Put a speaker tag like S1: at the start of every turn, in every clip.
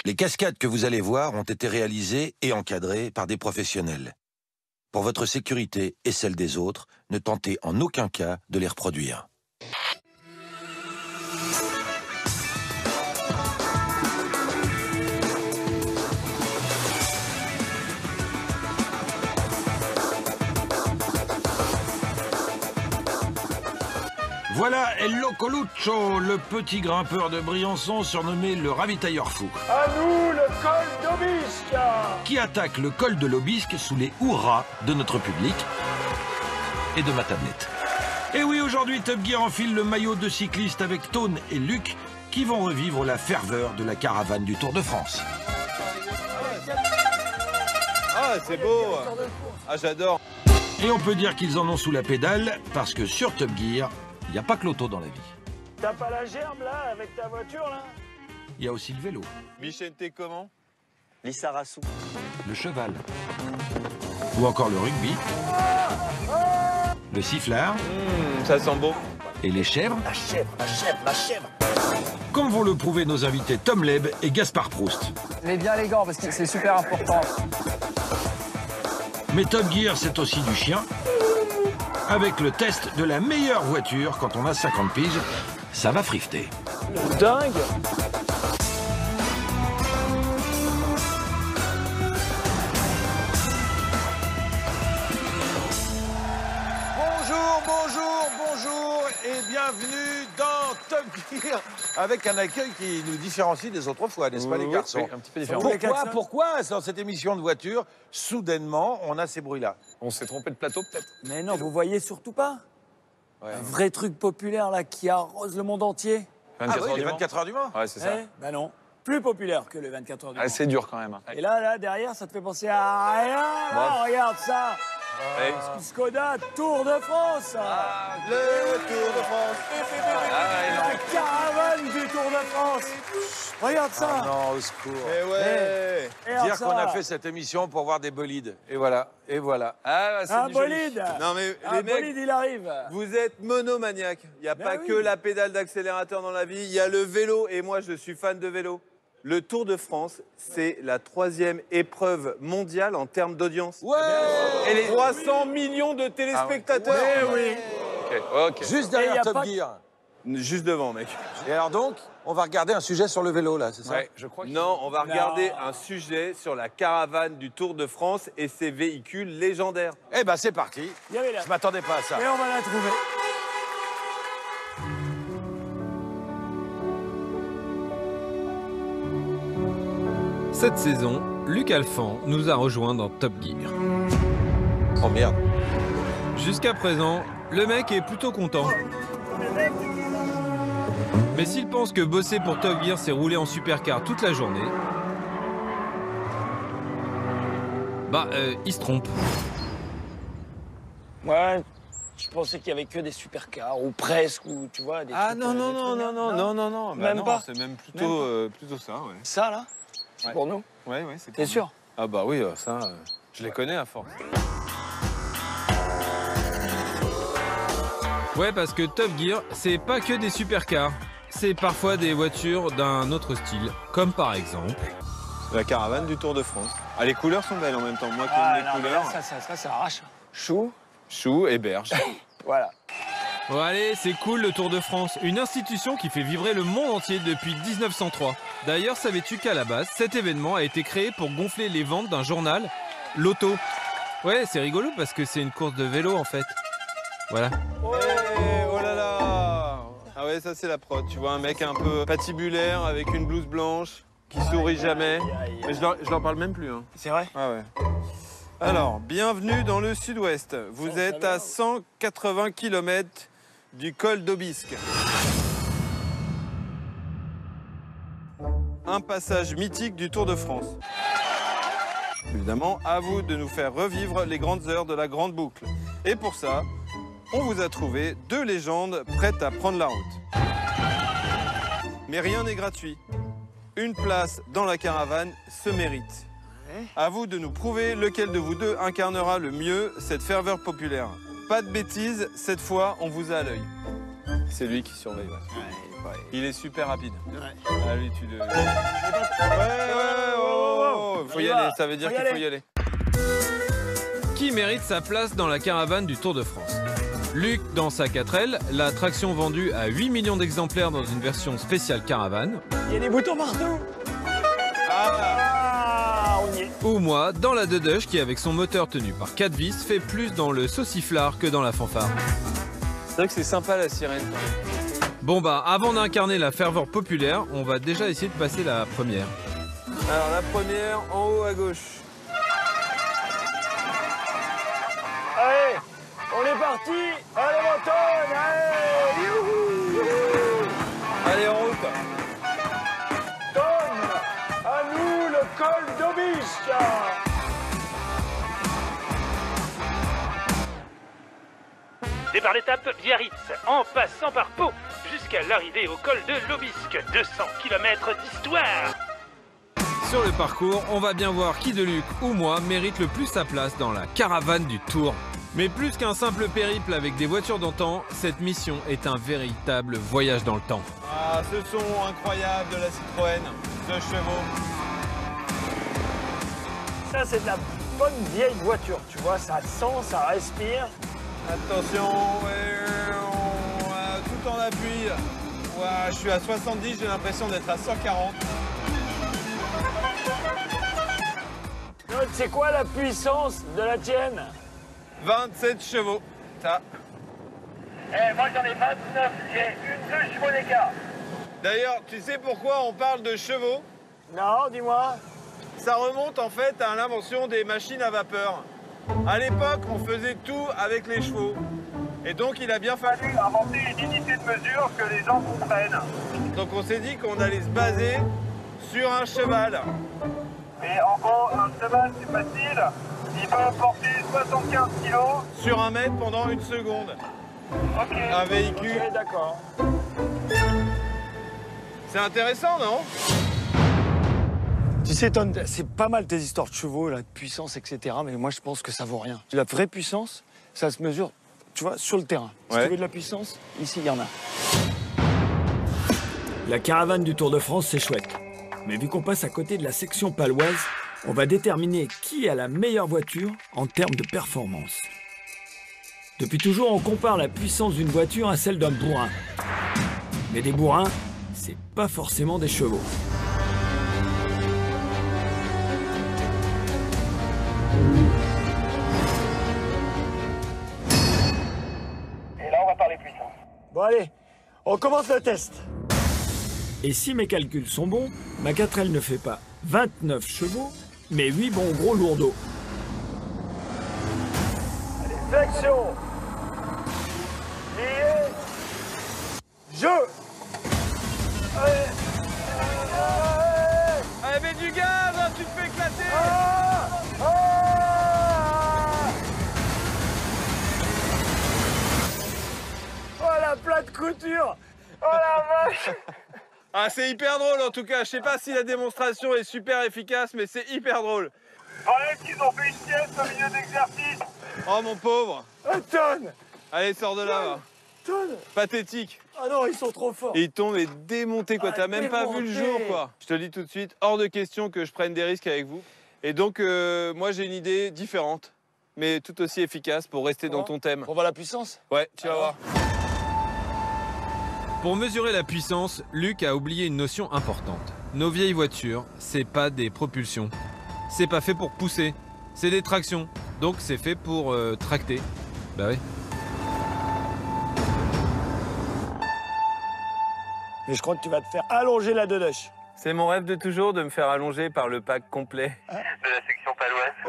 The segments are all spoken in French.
S1: Les cascades que vous allez voir ont été réalisées et encadrées par des professionnels. Pour votre sécurité et celle des autres, ne tentez en aucun cas de les reproduire. Voilà El Locoluccio, le petit grimpeur de Briançon surnommé le ravitailleur fou.
S2: À nous le col d'Aubisque,
S1: qui attaque le col de l'Aubisque sous les hurrahs de notre public et de ma tablette. Et oui, aujourd'hui, Top Gear enfile le maillot de cycliste avec Tone et Luc qui vont revivre la ferveur de la caravane du Tour de France.
S3: Ah, c'est beau. Ah, j'adore.
S1: Et on peut dire qu'ils en ont sous la pédale parce que sur Top Gear, il n'y a pas que l'auto dans la vie.
S2: T'as pas la gerbe là avec ta voiture là?
S1: Il y a aussi le vélo.
S3: Vicente comment?
S4: Lissarassou.
S1: Le cheval. Ou encore le rugby. Le sifflard.
S3: Ça sent bon.
S1: Et les chèvres.
S4: La chèvre, la chèvre, la chèvre.
S1: Comme vont le prouver nos invités Tom Leb et Gaspard Proust.
S5: Mais bien les gants parce que c'est super important.
S1: Mais Top Gear, c'est aussi du chien. Avec le test de la meilleure voiture quand on a 50 piges, ça va frifter.
S2: Dingue.
S6: Bonjour et bienvenue dans Top Gear avec un accueil qui nous différencie des autres fois, n'est-ce pas les garçons?
S3: Oui, un petit peu différent.
S6: Pourquoi dans cette émission de voiture, soudainement, on a ces bruits-là?
S3: On s'est trompé de plateau peut-être?
S7: Mais non, vous voyez surtout pas.
S6: Ouais.
S7: Un vrai truc populaire là qui arrose le monde entier.
S3: 24
S6: Ah oui,
S3: heures
S6: les
S3: du Mans.
S6: 24 heures du Mans.
S3: Ouais, c'est ça.
S7: Ben non, plus populaire que le 24 heures du Mans.
S3: Ah, c'est dur quand même.
S7: Et là, derrière, ça te fait penser à rien. Là, regarde ça.
S3: Ouais.
S7: Skoda Tour de France.
S3: Le Tour de France.
S7: La caravane du Tour de France. Regarde ça.
S6: Ah non, au secours.
S3: Eh ouais.
S7: Et alors
S6: Dire
S7: ça,
S6: qu'on a fait cette émission pour voir des bolides. Et voilà, et voilà.
S3: Ah, c'est
S7: un
S3: du joli.
S7: bolide.
S8: Non mais
S7: Un
S8: les mecs,
S7: bolide, il arrive.
S8: vous êtes monomaniaques. Il n'y a
S7: Ben
S8: pas
S7: oui.
S8: que la pédale d'accélérateur dans la vie, il y a le vélo et moi je suis fan de vélo. Le Tour de France, c'est la 3e épreuve mondiale en termes d'audience.
S6: Ouais.
S8: Et les 300 millions de téléspectateurs.
S7: Eh oui.
S3: Ok.
S6: Juste
S7: Et y
S6: derrière
S7: a
S6: Top
S7: pas-
S6: Gear.
S8: Juste devant, mec.
S6: Et alors donc, on va regarder un sujet sur le vélo là, c'est ça?
S3: Ouais, je crois que...
S8: Non, on va
S7: Non.
S8: regarder un sujet sur la caravane du Tour de France et ses véhicules légendaires.
S6: Eh ben c'est parti.
S7: Il y avait là.
S6: Je m'attendais pas à ça.
S7: Et on va la trouver.
S9: Cette saison, Luc Alphand nous a rejoints dans Top Gear.
S6: Oh merde.
S9: Jusqu'à présent, le mec est plutôt content. Mais s'il pense que bosser pour Top Gear, c'est rouler en supercar toute la journée, il se trompe.
S7: Ouais, je pensais qu'il y avait que des supercars ou presque ou tu vois des.
S8: Ah
S7: trucs,
S8: non,
S7: des
S8: non,
S7: trucs
S8: non,
S7: bien.
S8: non, non, non, non,
S7: Même pas.
S8: c'est même plutôt,
S7: Même
S8: plutôt ça, ouais.
S7: Ça là, c'est
S8: Ouais.
S7: pour nous.
S8: Ouais, c'est
S7: T'es sûr?
S8: Ah bah oui, ça, je les connais à force.
S9: Ouais, parce que Top Gear, c'est pas que des supercars. C'est parfois des voitures d'un autre style, comme par exemple...
S8: La caravane du Tour de France. Ah, les couleurs sont belles en même temps. Moi qui
S7: Ah,
S8: aime les
S7: non, mais là,
S8: couleurs,
S7: ça arrache. Chou,
S8: chou et berge.
S7: voilà.
S9: Bon allez, c'est cool le Tour de France, une institution qui fait vibrer le monde entier depuis 1903. D'ailleurs, savais-tu qu'à la base, cet événement a été créé pour gonfler les ventes d'un journal, l'Auto. Ouais, c'est rigolo parce que c'est une course de vélo en fait. Voilà.
S8: Hey, oh là là. Ah ouais, ça c'est la prod. Tu vois un mec un peu patibulaire avec une blouse blanche qui sourit jamais. Mais je leur parle même plus. Hein.
S7: C'est vrai?
S8: Ah ouais. Alors, bienvenue dans le sud-ouest. Vous
S7: Ça
S8: êtes
S7: va,
S8: à 180 km du col d'Aubisque. Un passage mythique du Tour de France. Évidemment, à vous de nous faire revivre les grandes heures de la grande boucle. Et pour ça, on vous a trouvé 2 légendes prêtes à prendre la route. Mais rien n'est gratuit. Une place dans la caravane se mérite. À vous de nous prouver lequel de vous deux incarnera le mieux cette ferveur populaire. Pas de bêtises, cette fois, on vous a à l'œil. C'est lui qui surveille. Ouais. Il est super rapide. Ah, lui, tu le... Ouais, y aller, ça veut dire qu'il faut y aller.
S9: Qui mérite sa place dans la caravane du Tour de France? Luc dans sa 4L, la traction vendue à 8 millions d'exemplaires dans une version spéciale caravane.
S2: Il y a des boutons partout.
S6: Ah,
S2: On y est.
S9: Ou moi dans la Dedush qui, avec son moteur tenu par 4 vis, fait plus dans le sauciflard que dans la fanfare.
S8: C'est vrai que c'est sympa la sirène.
S9: Bon bah, avant d'incarner la ferveur populaire, on va déjà essayer de passer la première.
S8: Alors la première, en haut à gauche.
S2: Allez, on est parti. Allez, Antoine, allez. Youhou.
S8: Allez, en route.
S2: Donne à nous le col d'Obisque.
S10: Départ l'étape Biarritz, en passant par Pau, jusqu'à l'arrivée au col de l'Obisque. 200 km d'histoire.
S9: Sur le parcours, on va bien voir qui de Luc ou moi mérite le plus sa place dans la caravane du Tour. Mais plus qu'un simple périple avec des voitures d'antan, cette mission est un véritable voyage dans le temps.
S8: Ah, ce son incroyable de la Citroën, de chevaux.
S2: Ça, c'est de la bonne vieille voiture, tu vois. Ça sent, ça respire.
S8: Attention, tout en appui. Ouais, je suis à 70, j'ai l'impression d'être à 140.
S2: C'est quoi la puissance de la tienne?
S8: 27 chevaux. Ça.
S2: Moi, j'en ai 29. J'ai 2 chevaux d'écart.
S8: D'ailleurs, tu sais pourquoi on parle de chevaux?
S2: Non, dis-moi.
S8: Ça remonte en fait à l'invention des machines à vapeur. À l'époque, on faisait tout avec les chevaux. Et donc, il a bien fallu inventer une unité de mesure que les gens comprennent. Donc, on s'est dit qu'on allait se baser sur un cheval.
S11: Et en gros, un cheval, c'est facile. Il peut porter 75 kilos.
S8: Sur 1 mètre pendant 1 seconde.
S11: Ok.
S8: Un véhicule.
S2: Ok, d'accord.
S8: C'est intéressant, non?
S7: Tu sais, Ton, c'est pas mal tes histoires de chevaux, la puissance, etc. Mais moi, je pense que ça vaut rien. La vraie puissance, ça se mesure, tu vois, sur le terrain. Si tu veux de la puissance, ici, il y en a.
S12: La caravane du Tour de France, c'est chouette. Mais vu qu'on passe à côté de la section paloise, on va déterminer qui a la meilleure voiture en termes de performance. Depuis toujours, on compare la puissance d'une voiture à celle d'un bourrin. Mais des bourrins, c'est pas forcément des chevaux.
S11: Et là, on va parler puissance.
S7: Bon, allez, on commence le test.
S12: Et si mes calculs sont bons, ma 4L ne fait pas 29 chevaux, mais 8 bons gros lourdeaux.
S2: Allez, flexion. Lié. Jeu. Allez.
S8: Allez, mets du gaz, hein, tu te fais éclater.
S2: Oh, la plate couture. Oh, la vache.
S8: Ah, c'est hyper drôle en tout cas. Je sais pas si la démonstration est super efficace, mais c'est hyper drôle.
S11: Paraît qu'ils ont fait une pièce au milieu d'exercice.
S8: Oh mon pauvre.
S2: Ton.
S8: Allez, sors de là. Va.
S2: Ton.
S8: Pathétique.
S2: Ah non, ils sont trop forts.
S8: Et ils t'ont démonté quoi.
S2: Ah,
S8: T'as même pas vu le jour quoi. Je te le dis tout de suite, hors de question que je prenne des risques avec vous. Et donc, moi j'ai une idée différente, mais tout aussi efficace pour rester dans ton thème.
S7: On va à la puissance?
S8: Ouais, tu vas voir.
S9: Pour mesurer la puissance, Luc a oublié une notion importante. Nos vieilles voitures, c'est pas des propulsions. C'est pas fait pour pousser, c'est des tractions. Donc c'est fait pour tracter. Bah oui.
S7: Mais je crois que tu vas te faire allonger la Dedush.
S8: C'est mon rêve de toujours de me faire allonger par le pack complet.
S11: De la section paloise.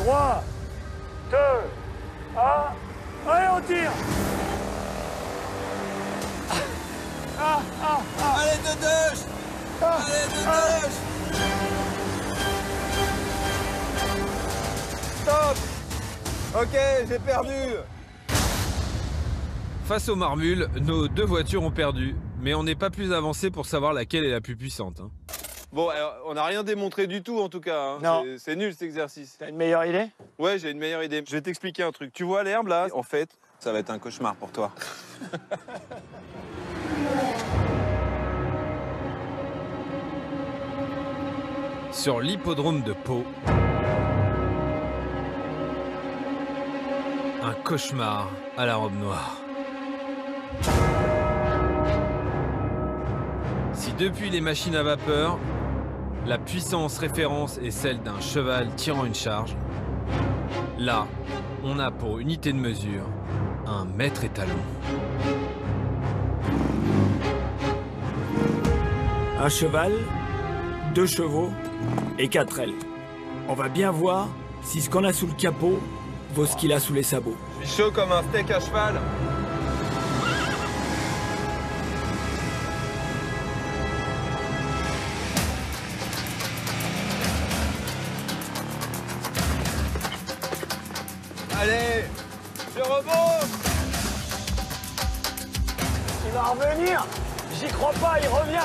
S2: 3, 2, 1. Allez, on tire.
S8: Allez, Dedush. Allez, Dedush. Stop. Ok, j'ai perdu.
S9: Face aux marmules, nos 2 voitures ont perdu, mais on n'est pas plus avancé pour savoir laquelle est la plus puissante. Hein.
S8: Bon, alors, on n'a rien démontré du tout en tout cas. Hein.
S7: Non.
S8: C'est nul cet exercice.
S7: T'as une meilleure idée?
S8: Ouais, j'ai une meilleure idée. Je vais t'expliquer un truc. Tu vois l'herbe là? En fait, ça va être un cauchemar pour toi.
S9: sur l'hippodrome de Pau. Un cauchemar à la robe noire. Si depuis les machines à vapeur, la puissance référence est celle d'un cheval tirant une charge, là, on a pour unité de mesure un maître étalon.
S12: Un cheval, 2 chevaux et 4 ailes. On va bien voir si ce qu'on a sous le capot vaut ce qu'il a sous les sabots.
S8: Je suis chaud comme un steak à cheval. Allez, je remonte.
S2: Il va revenir. J'y crois pas, il revient.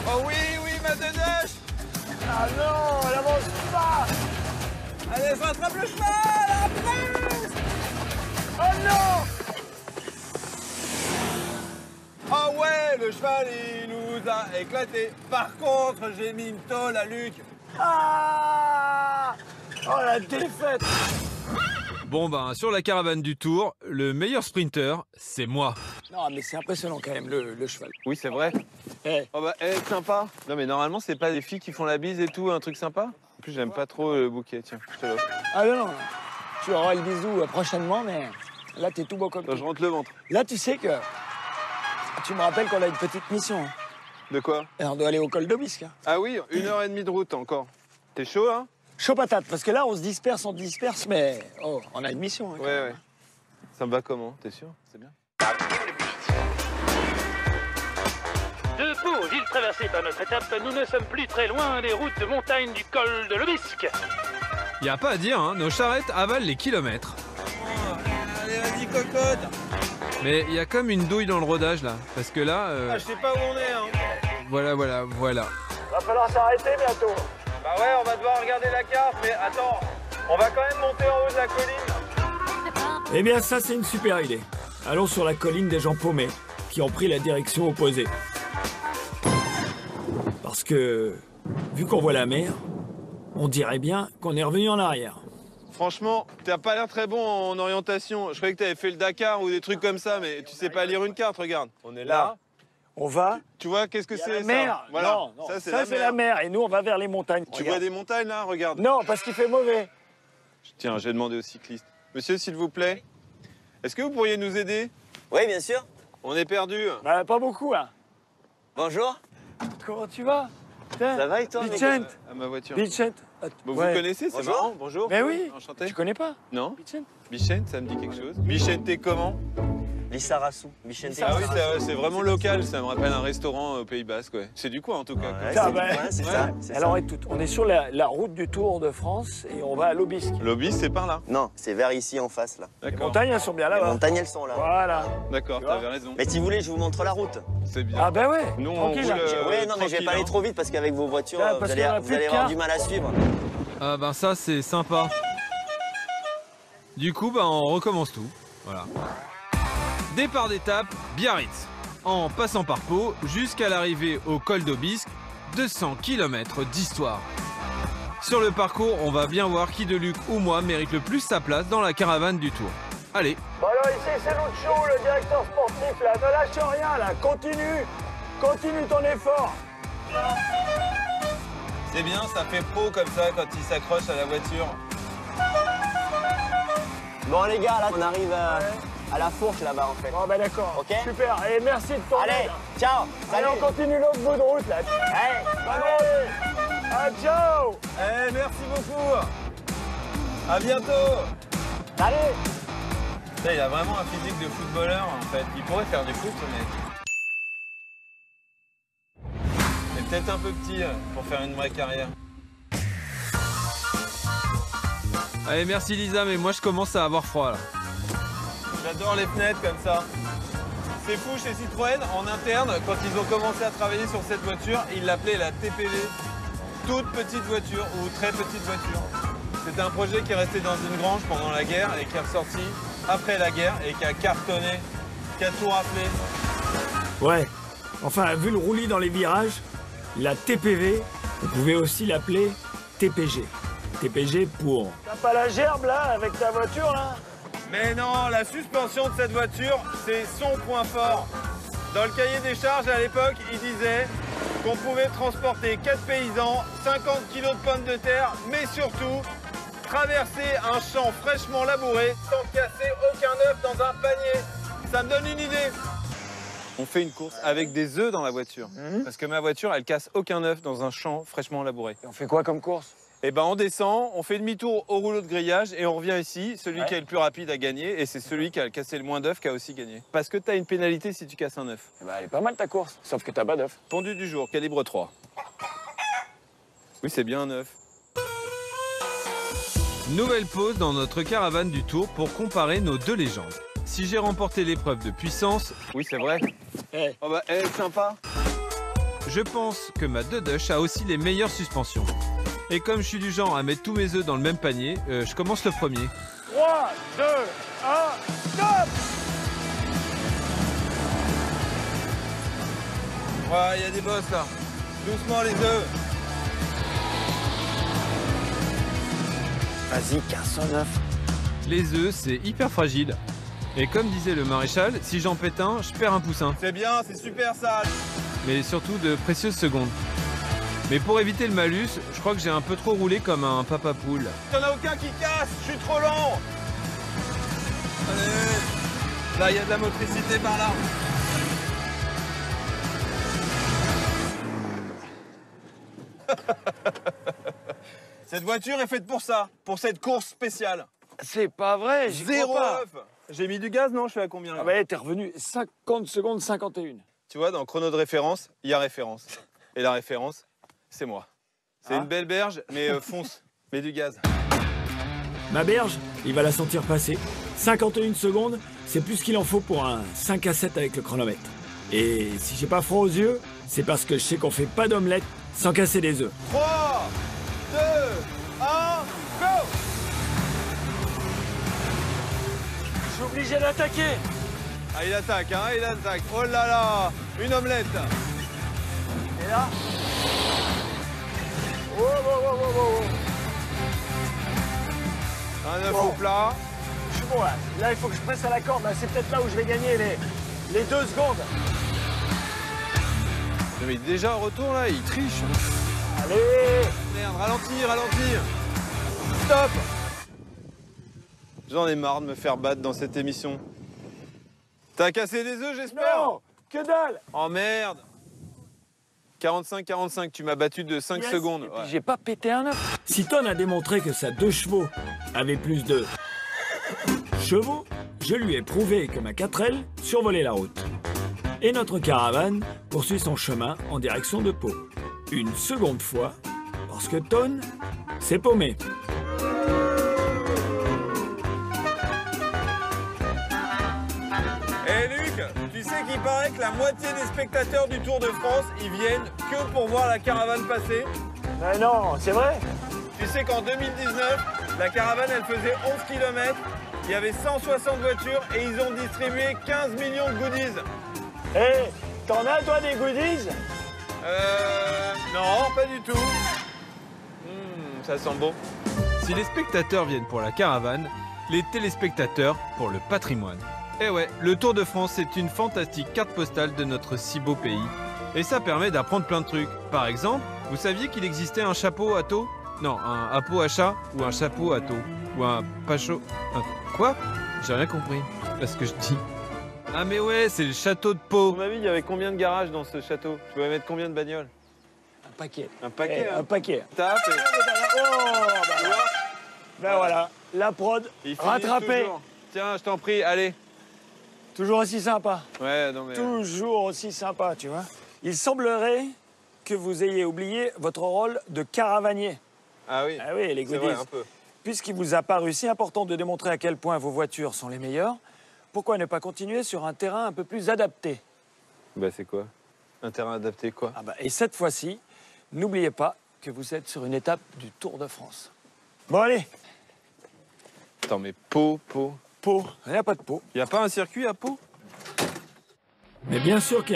S8: Oh oui, oui, ma deneche.
S2: Ah non, elle avance pas.
S8: Allez, je rattrape le cheval, après.
S2: Oh non.
S8: Ah ouais, le cheval, il nous a éclaté. Par contre, j'ai mis une tôle à Luc.
S2: Ah. Oh la défaite.
S9: Bon ben, sur la caravane du Tour, le meilleur sprinter, c'est moi.
S7: Non, mais c'est impressionnant quand même, le cheval.
S8: Oui, c'est vrai. Oh bah, sympa. Non, mais normalement, c'est pas des filles qui font la bise et tout, un truc sympa. En plus, j'aime pas trop le bouquet, tiens, je te l'offre.
S7: Ah non, non, tu auras le bisou prochainement, mais là, t'es tout beau comme
S8: Je rentre le ventre.
S7: Là, tu sais que... Tu me rappelles qu'on a une petite mission. Hein.
S8: De quoi?
S7: On doit aller au col d'Aubisque. Hein.
S8: Ah oui, 1h30 de route encore. T'es chaud, hein?
S7: Chaud patate, parce que là, on se disperse, mais... Oh, on a une mission. Hein,
S8: ouais. Ça me va comment? T'es sûr? C'est bien.
S10: De Pau, ville traversée par notre étape, nous ne sommes plus très loin des routes de montagne du col de l'Aubisque.
S9: Y a pas à dire, hein, nos charrettes avalent les kilomètres.
S8: Allez, vas-y, cocotte.
S9: Mais il y a comme une douille dans le rodage là, parce que là...
S8: Ah, je sais pas où on est, hein.
S9: Voilà.
S2: Va falloir s'arrêter bientôt.
S8: Bah ouais, on va devoir regarder la carte, mais attends, on va quand même monter en haut de la colline.
S12: Eh bien ça c'est une super idée. Allons sur la colline des gens paumés, qui ont pris la direction opposée. Parce que, vu qu'on voit la mer, on dirait bien qu'on est revenu en arrière.
S8: Franchement, t'as pas l'air très bon en orientation. Je croyais que t'avais fait le Dakar ou des trucs comme ça, mais tu sais pas lire une carte, regarde. On est là.
S7: On va...
S8: Tu vois, qu'est-ce que c'est,
S7: la mer.
S8: ça? Voilà.
S7: Non,
S8: ça,
S7: c'est la mer. Et nous, on va vers les montagnes.
S8: Tu vois des montagnes, là? Regarde.
S7: Non, parce qu'il fait mauvais.
S8: Tiens, j'ai demandé au cycliste. Monsieur, s'il vous plaît, est-ce que vous pourriez nous aider?
S4: Oui, bien sûr.
S8: On est perdus.
S7: Bah, pas beaucoup, hein.
S4: Bonjour.
S7: Comment tu vas?
S4: Ça va et toi?
S7: Vicente.
S8: À ma voiture.
S7: Vicente.
S8: Bon, vous connaissez, c'est marrant. Bonjour.
S7: Mais oui.
S8: Enchanté.
S7: Tu connais pas?
S8: Non.
S7: Vicente.
S8: Bichente, ça me dit quelque chose. Bichente comment?
S4: Lissarassou. Bichente.
S8: Ah oui, c'est vraiment local, ça me rappelle un restaurant au Pays Basque, ouais. C'est du coin en tout cas.
S4: C'est ça.
S7: Alors écoute, on est sur la route du Tour de France et on va à l'Aubisque.
S8: L'Aubisque, c'est par là?
S4: Non, c'est vers ici en face là.
S7: Les montagnes, elles sont bien là-bas.
S4: Les montagnes, elles sont là.
S7: Voilà.
S8: D'accord, t'avais raison.
S4: Mais si vous voulez, je vous montre la route.
S8: C'est bien.
S7: Ah ben ouais.
S8: Nous, on
S7: tranquille.
S8: roule,
S4: Oui, non, mais je vais pas aller trop vite parce qu'avec vos voitures,
S7: Ah,
S4: vous
S7: parce
S4: allez
S7: qu'on a plus de
S4: avoir
S7: carte.
S4: du mal à suivre.
S9: Ah ben ça c'est sympa. Du coup, bah, on recommence tout. Voilà. Départ d'étape, Biarritz. En passant par Pau, jusqu'à l'arrivée au col d'Aubisque, 200 km d'histoire. Sur le parcours, on va bien voir qui de Luc ou moi mérite le plus sa place dans la caravane du Tour. Allez.
S2: Bon alors ici c'est Lucho, le directeur sportif là. Ne lâche rien là, continue ton effort.
S8: C'est bien, ça fait pro comme ça quand il s'accroche à la voiture.
S4: Bon les gars, là on arrive à la fourche là-bas en fait.
S2: Bon ben d'accord,
S4: ok.
S2: Super, et merci de ton
S4: Allez,
S2: aide.
S4: ciao.
S2: Allez, on continue l'autre bout de route là.
S4: Hey.
S2: Bonne route. Ah, ciao.
S8: Eh, merci beaucoup. À bientôt.
S4: Salut.
S8: Putain, il a vraiment un physique de footballeur en fait. Il pourrait faire du foot, mais... C'est peut-être un peu petit pour faire une vraie carrière.
S9: Allez, merci Lisa, mais moi je commence à avoir froid là.
S8: J'adore les fenêtres comme ça. C'est fou, chez Citroën, en interne, quand ils ont commencé à travailler sur cette voiture, ils l'appelaient la TPV. Toute petite voiture ou très petite voiture. C'était un projet qui est resté dans une grange pendant la guerre et qui est ressorti après la guerre et qui a cartonné, qui a tout raflé.
S12: Ouais, Enfin, vu le roulis dans les virages, la TPV, vous pouvez aussi l'appeler TPG. TPG pour...
S2: T'as pas la gerbe là avec ta voiture là?
S8: Mais non, la suspension de cette voiture, c'est son point fort. Dans le cahier des charges à l'époque, il disait qu'on pouvait transporter 4 paysans, 50 kilos de pommes de terre, mais surtout traverser un champ fraîchement labouré sans casser aucun œuf dans un panier. Ça me donne une idée. On fait une course avec des œufs dans la voiture. Parce que ma voiture, elle casse aucun œuf dans un champ fraîchement labouré.
S7: Et on fait quoi comme course?
S8: Eh ben on descend, on fait demi-tour au rouleau de grillage et on revient ici. Celui qui est le plus rapide a gagné et c'est celui qui a cassé le moins d'œufs qui a aussi gagné. Parce que tu as une pénalité si tu casses un œuf.
S7: Eh ben, elle est pas mal ta course, sauf que t'as pas d'œuf.
S8: Pondu du jour, calibre 3. Oui, c'est bien un œuf.
S9: Nouvelle pause dans notre caravane du Tour pour comparer nos deux légendes. Si j'ai remporté l'épreuve de puissance,
S8: oui c'est vrai. Oh bah, sympa.
S9: Je pense que ma Dudush a aussi les meilleures suspensions. Et comme je suis du genre à mettre tous mes œufs dans le même panier, je commence le premier.
S2: 3, 2, 1, stop!
S8: Ouais, il y a des bosses là. Doucement les œufs.
S7: Vas-y, casse un œuf.
S9: Les œufs, c'est hyper fragile. Et comme disait le maréchal, si j'en pète un, je perds un poussin.
S8: C'est bien, c'est super ça.
S9: Mais surtout de précieuses secondes. Mais pour éviter le malus, je crois que j'ai un peu trop roulé comme un papa poule.
S8: Y'en a aucun qui casse, je suis trop lent. Allez. Là, il y a de la motricité par là. Cette voiture est faite pour ça, pour cette course spéciale.
S7: C'est pas vrai, j'y
S8: Zéro
S7: crois pas.
S8: œuf. J'ai mis du gaz, non? Je suis à combien là?
S7: Ah bah t'es revenu 50 secondes 51.
S8: Tu vois, dans chrono de référence, il y a référence. Et la référence, c'est moi. C'est une belle berge, mais fonce, mets du gaz.
S12: Ma berge, il va la sentir passer. 51 secondes, c'est plus qu'il en faut pour un 5 à 7 avec le chronomètre. Et si j'ai pas froid aux yeux, c'est parce que je sais qu'on fait pas d'omelette sans casser les œufs.
S8: 3, 2, 1, go!
S2: Je suis obligé d'attaquer.
S8: Ah, il attaque, hein, il attaque. Oh là là, une omelette.
S2: Et là? Oh, oh, oh, oh, oh.
S8: Un œuf au plat.
S2: Je suis bon là. Là, il faut que je presse à la corde. C'est peut-être là où je vais gagner les 2 secondes.
S8: Mais déjà en retour là, il triche.
S2: Allez!
S8: Merde, ralentis, ralentis. Stop! J'en ai marre de me faire battre dans cette émission. T'as cassé des œufs, j'espère?
S2: Non! Que dalle!
S8: Oh merde! 45-45, tu m'as battu de 5 secondes.
S7: Et puis j'ai pas pété un œuf.
S12: Si Ton a démontré que sa 2 chevaux avait plus de chevaux, je lui ai prouvé que ma 4L survolait la route. Et notre caravane poursuit son chemin en direction de Pau. Une seconde fois, parce que Ton s'est paumé.
S8: Eh Luc, tu sais qu'il paraît que la moitié des spectateurs du Tour de France, ils viennent que pour voir la caravane passer?
S2: Mais non, c'est vrai?
S8: Tu sais qu'en 2019, la caravane, elle faisait 11 km, il y avait 160 voitures et ils ont distribué 15 millions de goodies.
S2: Eh, t'en as toi des goodies?
S8: Non, pas du tout. Ça sent bon.
S9: Si les spectateurs viennent pour la caravane, les téléspectateurs pour le patrimoine. Eh ouais, le Tour de France, c'est une fantastique carte postale de notre si beau pays. Et ça permet d'apprendre plein de trucs. Par exemple, vous saviez qu'il existait un chapeau à taux? Non, un hapeau à chat ou un chapeau à taux? Ou un pachot... Quoi? J'ai rien compris. Parce que je dis... Ah mais ouais, c'est le château de Pau.
S8: À mon avis, il y avait combien de garages dans ce château? Je pouvais mettre combien de bagnoles?
S7: Un paquet.
S8: Un paquet,
S7: Un paquet.
S8: Tape et...
S2: Ben voilà, la prod, rattrapée.
S8: Tiens, je t'en prie, allez.
S2: Toujours aussi sympa.
S8: Ouais, non mais...
S2: Toujours aussi sympa, tu vois. Il semblerait que vous ayez oublié votre rôle de caravanier.
S8: Ah oui.
S2: Ah oui, les
S8: C'est
S2: goodies.
S8: vrai, un peu.
S2: Puisqu'il vous a paru si important de démontrer à quel point vos voitures sont les meilleures, pourquoi ne pas continuer sur un terrain un peu plus adapté?
S8: Bah c'est quoi? Un terrain adapté quoi?
S2: Ah bah, et cette fois-ci, n'oubliez pas que vous êtes sur une étape du Tour de France. Bon allez.
S8: Attends, mais Pau.
S2: Pau. Il n'y a pas de Pau.
S8: Il n'y a pas un circuit à Pau?
S12: Mais bien sûr qu'il